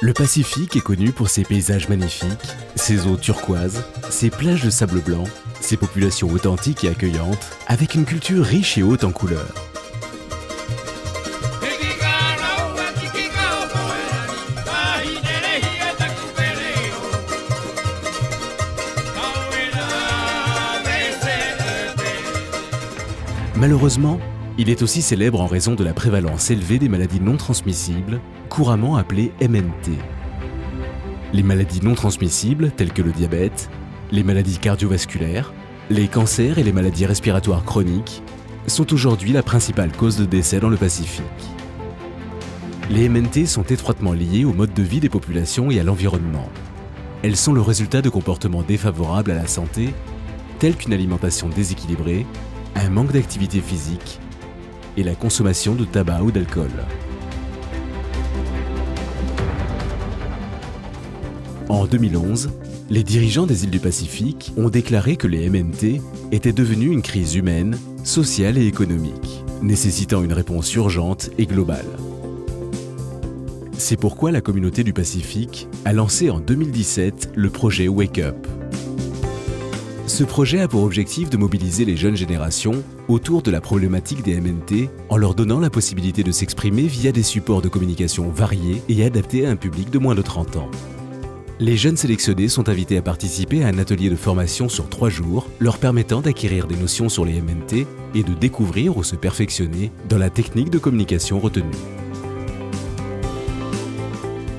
Le Pacifique est connu pour ses paysages magnifiques, ses eaux turquoises, ses plages de sable blanc, ses populations authentiques et accueillantes, avec une culture riche et haute en couleurs. Malheureusement, il est aussi célèbre en raison de la prévalence élevée des maladies non transmissibles, couramment appelées MNT. Les maladies non transmissibles, telles que le diabète, les maladies cardiovasculaires, les cancers et les maladies respiratoires chroniques, sont aujourd'hui la principale cause de décès dans le Pacifique. Les MNT sont étroitement liées au mode de vie des populations et à l'environnement. Elles sont le résultat de comportements défavorables à la santé, tels qu'une alimentation déséquilibrée, un manque d'activité physique et la consommation de tabac ou d'alcool. En 2011, les dirigeants des îles du Pacifique ont déclaré que les MNT étaient devenus une crise humaine, sociale et économique, nécessitant une réponse urgente et globale. C'est pourquoi la communauté du Pacifique a lancé en 2017 le projet Wake Up. Ce projet a pour objectif de mobiliser les jeunes générations autour de la problématique des MNT en leur donnant la possibilité de s'exprimer via des supports de communication variés et adaptés à un public de moins de 30 ans. Les jeunes sélectionnés sont invités à participer à un atelier de formation sur 3 jours, leur permettant d'acquérir des notions sur les MNT et de découvrir ou se perfectionner dans la technique de communication retenue.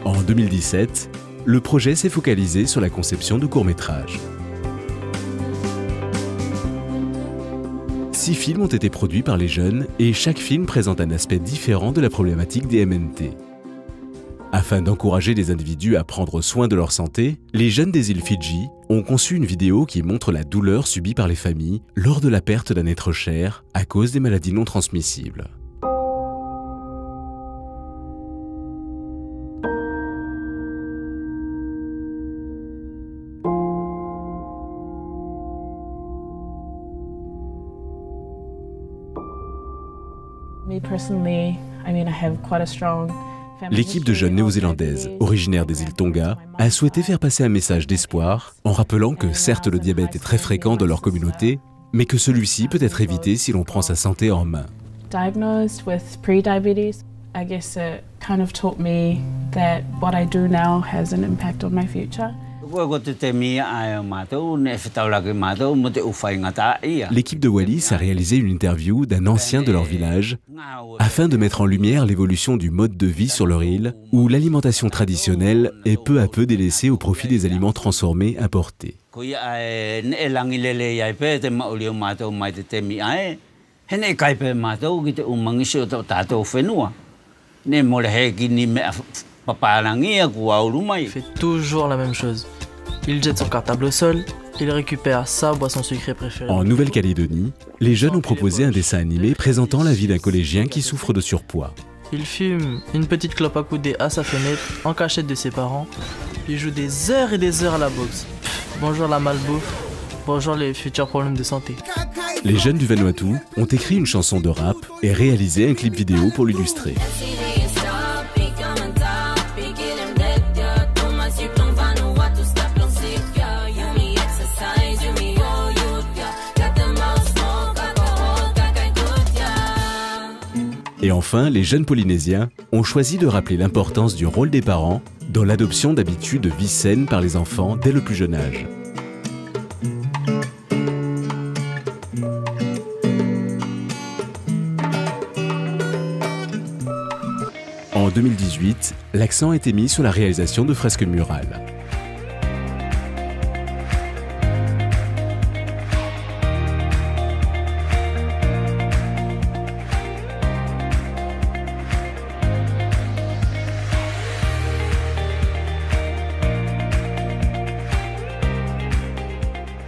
En 2017, le projet s'est focalisé sur la conception de courts-métrages. 6 films ont été produits par les jeunes et chaque film présente un aspect différent de la problématique des MNT. Afin d'encourager les individus à prendre soin de leur santé, les jeunes des îles Fidji ont conçu une vidéo qui montre la douleur subie par les familles lors de la perte d'un être cher à cause des maladies non transmissibles. L'équipe de jeunes néo-zélandaises, originaires des îles Tonga, a souhaité faire passer un message d'espoir en rappelant que certes le diabète est très fréquent dans leur communauté, mais que celui-ci peut être évité si l'on prend sa santé en main. Diagnosed with pre-diabetes, I guess it kind of taught me that what I do now has an impact on my future. L'équipe de Wallis a réalisé une interview d'un ancien de leur village afin de mettre en lumière l'évolution du mode de vie sur leur île où l'alimentation traditionnelle est peu à peu délaissée au profit des aliments transformés importés. Il fait toujours la même chose. Il jette son cartable au sol, il récupère sa boisson sucrée préférée. En Nouvelle-Calédonie, les jeunes ont proposé un dessin animé présentant la vie d'un collégien qui souffre de surpoids. Il fume une petite clope à couder à sa fenêtre, en cachette de ses parents. Il joue des heures et des heures à la boxe. Bonjour la malbouffe, bonjour les futurs problèmes de santé. Les jeunes du Vanuatu ont écrit une chanson de rap et réalisé un clip vidéo pour l'illustrer. Et enfin, les jeunes Polynésiens ont choisi de rappeler l'importance du rôle des parents dans l'adoption d'habitudes de vie saine par les enfants dès le plus jeune âge. En 2018, l'accent a été mis sur la réalisation de fresques murales.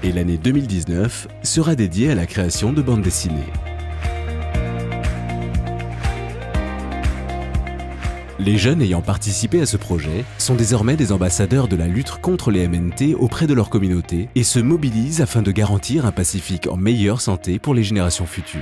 Et l'année 2019 sera dédiée à la création de bandes dessinées. Les jeunes ayant participé à ce projet sont désormais des ambassadeurs de la lutte contre les MNT auprès de leur communauté et se mobilisent afin de garantir un Pacifique en meilleure santé pour les générations futures.